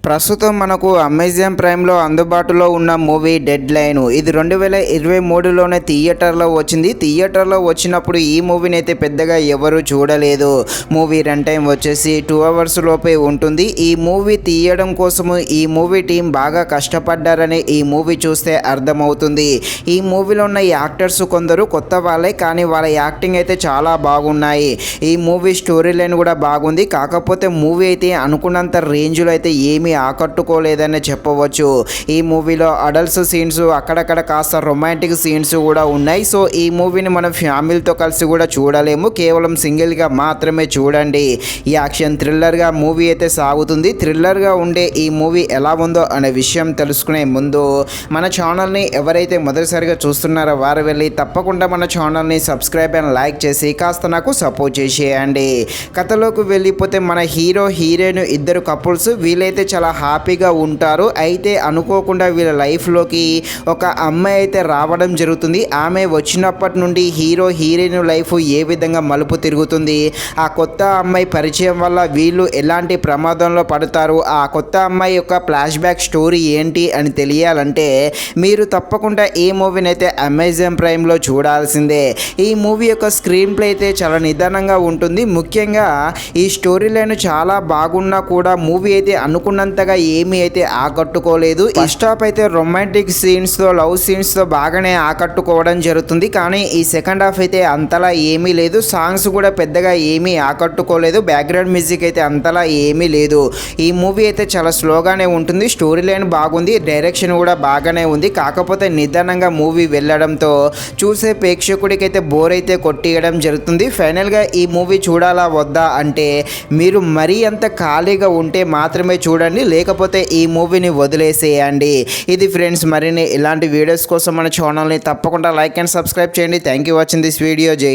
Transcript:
ప్రస్తుతం మనకు అమెజాన్ ప్రైమ్లో అందుబాటులో ఉన్న మూవీ డెడ్ లైన్. ఇది 2023లోనే థియేటర్లో వచ్చింది. థియేటర్లో వచ్చినప్పుడు ఈ మూవీని అయితే పెద్దగా ఎవరు చూడలేదు. మూవీ రన్ టైం వచ్చేసి 2 అవర్స్ లోపే ఉంటుంది. ఈ మూవీ తీయడం కోసము ఈ మూవీ టీం బాగా కష్టపడ్డారని ఈ మూవీ చూస్తే అర్థమవుతుంది. ఈ మూవీలో ఉన్న యాక్టర్స్ కొందరు కొత్త వాళ్ళే, కానీ వాళ్ళ యాక్టింగ్ అయితే చాలా బాగున్నాయి. ఈ మూవీ స్టోరీ లైన్ కూడా బాగుంది. కాకపోతే మూవీ అయితే అనుకున్నంత రేంజ్లో అయితే ఏమీ ఆకట్టుకోలేదని చెప్పవచ్చు. ఈ మూవీలో అడల్ట్స్ సీన్స్, అక్కడక్కడ కాస్త రొమాంటిక్ సీన్స్ కూడా ఉన్నాయి. సో ఈ మూవీని మనం ఫ్యామిలీతో కలిసి కూడా చూడలేము, కేవలం సింగిల్గా మాత్రమే చూడండి. ఈ యాక్షన్ థ్రిల్లర్గా మూవీ అయితే సాగుతుంది. థ్రిల్లర్గా ఉండే ఈ మూవీ ఎలా ఉందో అనే విషయం తెలుసుకునే ముందు మన ఛానల్ని ఎవరైతే మొదటిసారిగా చూస్తున్నారో వారు వెళ్ళి తప్పకుండా మన ఛానల్ని సబ్స్క్రైబ్ అండ్ లైక్ చేసి కాస్త నాకు సపోర్ట్ చేసేయండి. కథలోకి వెళ్ళిపోతే మన హీరో హీరోయిన్ ఇద్దరు కపుల్స్, వీళ్ళైతే చాలా హ్యాపీగా ఉంటారు. అయితే అనుకోకుండా వీళ్ళ లైఫ్లోకి ఒక అమ్మాయి అయితే రావడం జరుగుతుంది. ఆమె వచ్చినప్పటి నుండి హీరో హీరోయిన్ లైఫ్ ఏ విధంగా మలుపు తిరుగుతుంది, ఆ కొత్త అమ్మాయి పరిచయం వల్ల వీళ్ళు ఎలాంటి ప్రమాదంలో పడతారు, ఆ కొత్త అమ్మాయి యొక్క ఫ్లాష్ బ్యాక్ స్టోరీ ఏంటి అని తెలియాలంటే మీరు తప్పకుండా ఈ మూవీని అయితే అమెజాన్ ప్రైమ్లో చూడాల్సిందే. ఈ మూవీ యొక్క స్క్రీన్ ప్లే అయితే చాలా నిదానంగా ఉంటుంది. ముఖ్యంగా ఈ స్టోరీ లైన్ చాలా బాగున్నా కూడా మూవీ అయితే అనుకున్నంతగా ఏమీ అయితే ఆకట్టుకోలేదు. ఫస్ట్ హాఫ్ అయితే రొమాంటిక్ సీన్స్తో, లవ్ సీన్స్తో బాగానే ఆకట్టుకోవడం జరుగుతుంది. కానీ ఈ సెకండ్ హాఫ్ అయితే అంతలా ఏమీ లేదు. సాంగ్స్ కూడా పెద్దగా ఏమీ ఆకట్టుకోలేదు. బ్యాక్గ్రౌండ్ మ్యూజిక్ అయితే అంతలా ఏమీ లేదు. ఈ మూవీ అయితే చాలా స్లోగానే ఉంటుంది. స్టోరీ లైన్ బాగుంది, డైరెక్షన్ కూడా బాగానే ఉంది. కాకపోతే నిదానంగా మూవీ వెళ్ళడంతో చూసే ప్రేక్షకుడికి అయితే బోర్ అయితే కొట్టియడం జరుగుతుంది. ఫైనల్గా ఈ మూవీ చూడాలా వద్దా అంటే మీరు మరీ అంత ఖాళీగా ఉంటే మాత్రమే చూడండి, లేకపోతే ఈ మూవీని వదిలేసేయండి. ఇది ఫ్రెండ్స్, మరిన్ని ఇలాంటి వీడియోస్ కోసం మన ఛానల్ని తప్పకుండా లైక్ అండ్ సబ్స్క్రైబ్ చేయండి. Thank you watching this video. జై